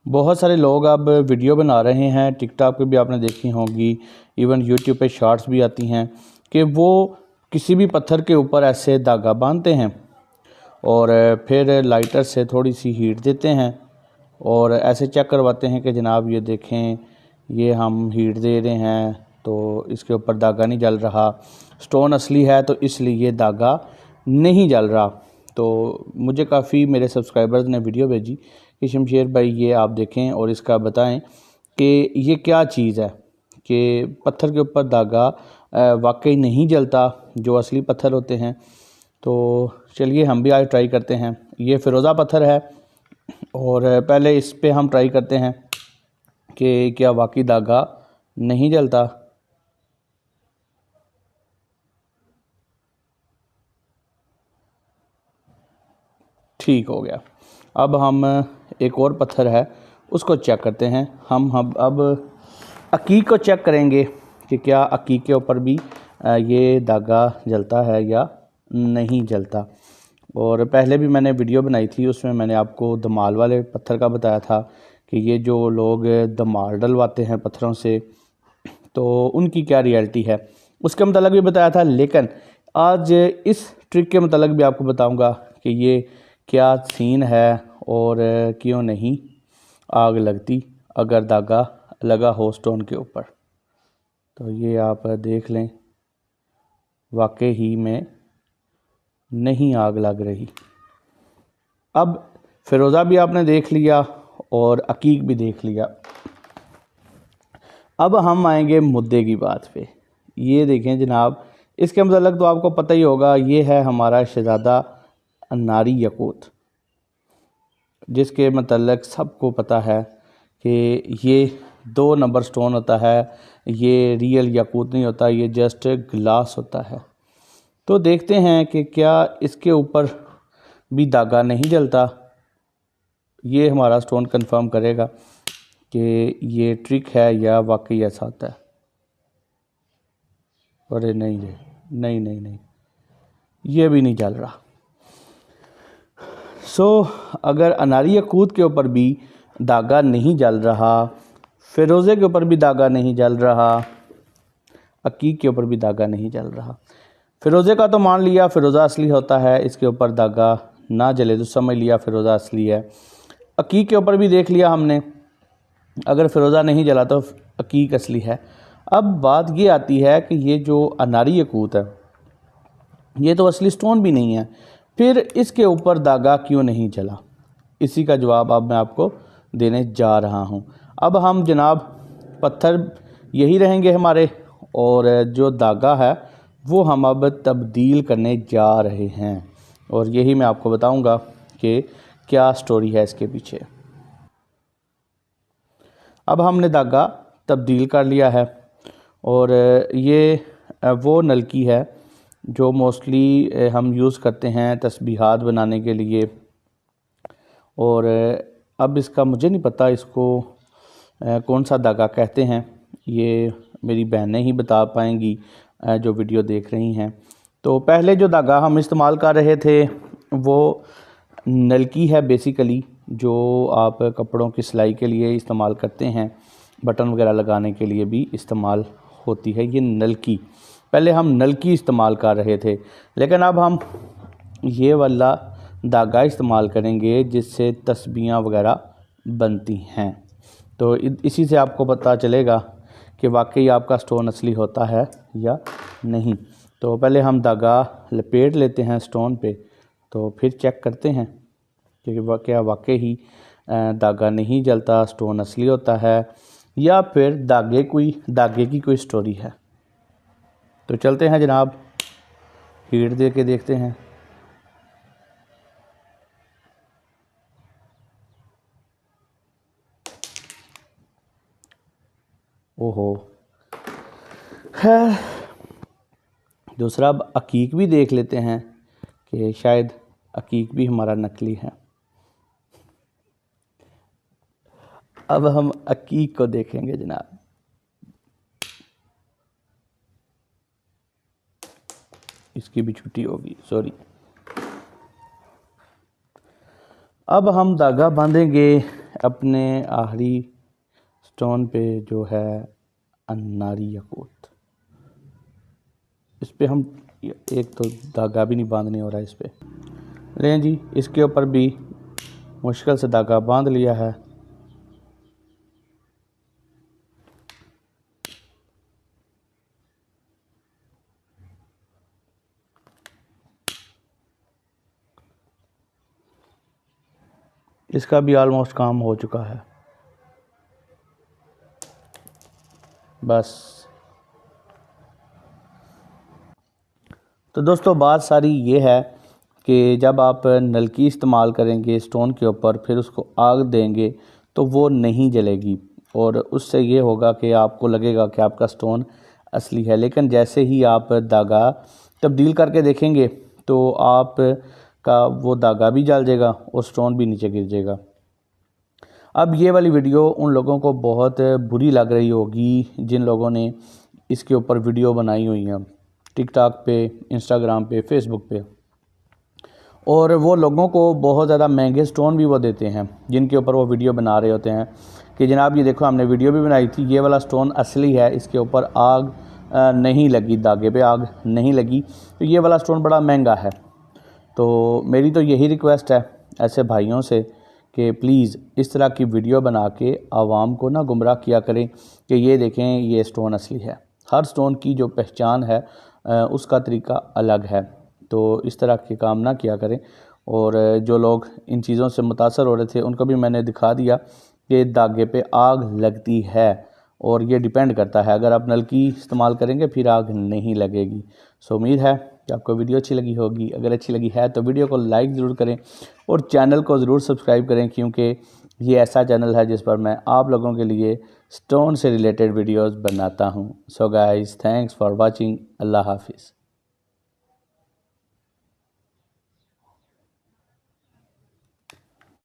बहुत सारे लोग अब वीडियो बना रहे हैं, टिकटॉक पे भी आपने देखी होंगी, इवन यूट्यूब पे शॉर्ट्स भी आती हैं कि वो किसी भी पत्थर के ऊपर ऐसे धागा बांधते हैं और फिर लाइटर से थोड़ी सी हीट देते हैं और ऐसे चेक करवाते हैं कि जनाब ये देखें, ये हम हीट दे रहे हैं तो इसके ऊपर धागा नहीं जल रहा, स्टोन असली है तो इसलिए ये धागा नहीं जल रहा। तो मुझे काफ़ी मेरे सब्सक्राइबर्स ने वीडियो भेजी कि शमशेर भाई ये आप देखें और इसका बताएं कि ये क्या चीज़ है कि पत्थर के ऊपर धागा वाकई नहीं जलता जो असली पत्थर होते हैं। तो चलिए हम भी आज ट्राई करते हैं। ये फ़िरोज़ा पत्थर है और पहले इस पे हम ट्राई करते हैं कि क्या वाकई धागा नहीं जलता। ठीक हो गया। अब हम एक और पत्थर है उसको चेक करते हैं। हम अब अकीक को चेक करेंगे कि क्या अकीक के ऊपर भी ये धागा जलता है या नहीं जलता। और पहले भी मैंने वीडियो बनाई थी, उसमें मैंने आपको दमाल वाले पत्थर का बताया था कि ये जो लोग दमाल डलवाते हैं पत्थरों से तो उनकी क्या रियलिटी है, उसके मतलब भी बताया था। लेकिन आज इस ट्रिक के मतलब भी आपको बताऊंगा कि ये क्या सीन है और क्यों नहीं आग लगती अगर धागा लगा हो स्टोन के ऊपर। तो ये आप देख लें, वाकई ही में नहीं आग लग रही। अब फ़िरोज़ा भी आपने देख लिया और अकीक भी देख लिया। अब हम आएंगे मुद्दे की बात पे। ये देखें जनाब, इसके मतलब तो आपको पता ही होगा, ये है हमारा शहज़ादा अनारी यकूत, जिसके मतलब सबको पता है कि ये 2 नंबर स्टोन होता है, ये रियल याकूत नहीं होता, ये जस्ट ग्लास होता है। तो देखते हैं कि क्या इसके ऊपर भी धागा नहीं जलता। ये हमारा स्टोन कंफर्म करेगा कि ये ट्रिक है या वाकई ऐसा होता है। अरे नहीं रे, नहीं नहीं नहीं, ये भी नहीं जल रहा। अगर अनारी यकूत के ऊपर भी धागा नहीं जल रहा, फ़िरोज़े के ऊपर भी धागा नहीं जल रहा, अकीक के ऊपर भी धागा नहीं जल रहा। फ़िरोज़े का तो मान लिया फ़िरोज़ा असली होता है, इसके ऊपर धागा ना जले तो समझ लिया फ़िरोज़ा असली है। अकीक के ऊपर भी देख लिया हमने, अगर फ़िरोज़ा नहीं जला तो अकीक असली है। अब बात ये आती है कि ये जो अनारी यकूत है ये तो असली स्टोन भी नहीं है, फिर इसके ऊपर धागा क्यों नहीं जला? इसी का जवाब अब मैं आपको देने जा रहा हूँ। अब हम जनाब पत्थर यही रहेंगे हमारे और जो धागा है वो हम अब तब्दील करने जा रहे हैं और यही मैं आपको बताऊंगा कि क्या स्टोरी है इसके पीछे। अब हमने धागा तब्दील कर लिया है और ये वो नलकी है जो मोस्टली हम यूज़ करते हैं तस्बीहात बनाने के लिए। और अब इसका मुझे नहीं पता इसको कौन सा धागा कहते हैं, ये मेरी बहनें ही बता पाएंगी जो वीडियो देख रही हैं। तो पहले जो धागा हम इस्तेमाल कर रहे थे वो नलकी है बेसिकली, जो आप कपड़ों की सिलाई के लिए इस्तेमाल करते हैं, बटन वगैरह लगाने के लिए भी इस्तेमाल होती है ये नलकी। पहले हम नलकी इस्तेमाल कर रहे थे, लेकिन अब हम ये वाला धागा इस्तेमाल करेंगे जिससे तस्बीहां वगैरह बनती हैं। तो इसी से आपको पता चलेगा कि वाकई आपका स्टोन असली होता है या नहीं। तो पहले हम धागा लपेट लेते हैं स्टोन पे, तो फिर चेक करते हैं कि क्या वाकई ही धागा नहीं जलता, स्टोन असली होता है या फिर धागे की कोई स्टोरी है। तो चलते हैं जनाब, हीट दे के देखते हैं। ओहो, खैर दूसरा अब अकीक भी देख लेते हैं कि शायद अकीक भी हमारा नकली है। अब हम अकीक को देखेंगे जनाब। इसकी भी छुट्टी होगी, सॉरी। अब हम धागा बांधेंगे अपने आखिरी स्टोन पे जो है अन्नारी याकूत, इस पे हम एक तो धागा भी नहीं बांधने हो रहा है इस पे। लें जी, इसके ऊपर भी मुश्किल से धागा बांध लिया है। इसका भी ऑलमोस्ट काम हो चुका है। बस तो दोस्तों बात सारी ये है कि जब आप नलकी इस्तेमाल करेंगे स्टोन के ऊपर, फिर उसको आग देंगे तो वो नहीं जलेगी, और उससे ये होगा कि आपको लगेगा कि आपका स्टोन असली है। लेकिन जैसे ही आप धागा तब्दील करके देखेंगे तो आप का वो धागा भी जल जाएगा और स्टोन भी नीचे गिर जाएगा। अब ये वाली वीडियो उन लोगों को बहुत बुरी लग रही होगी जिन लोगों ने इसके ऊपर वीडियो बनाई हुई हैं टिकटॉक पे, इंस्टाग्राम पे, फेसबुक पे, और वो लोगों को बहुत ज़्यादा महंगे स्टोन भी वो देते हैं जिनके ऊपर वो वीडियो बना रहे होते हैं कि जनाब ये देखो हमने वीडियो भी बनाई थी, ये वाला स्टोन असली है, इसके ऊपर आग नहीं लगी, धागे पे आग नहीं लगी, तो ये वाला स्टोन बड़ा महंगा है। तो मेरी तो यही रिक्वेस्ट है ऐसे भाइयों से कि प्लीज़ इस तरह की वीडियो बना के आवाम को ना गुमराह किया करें कि ये देखें ये स्टोन असली है। हर स्टोन की जो पहचान है उसका तरीका अलग है, तो इस तरह के काम ना किया करें। और जो लोग इन चीज़ों से मुतासर हो रहे थे उनको भी मैंने दिखा दिया कि धागे पे आग लगती है, और ये डिपेंड करता है, अगर आप नलकी इस्तेमाल करेंगे फिर आग नहीं लगेगी। सो उम्मीद है कि आपको वीडियो अच्छी लगी होगी। अगर अच्छी लगी है तो वीडियो को लाइक ज़रूर करें और चैनल को ज़रूर सब्सक्राइब करें, क्योंकि ये ऐसा चैनल है जिस पर मैं आप लोगों के लिए स्टोन से रिलेटेड वीडियोस बनाता हूँ। So guys, thanks for watching. अल्लाह हाफिज़।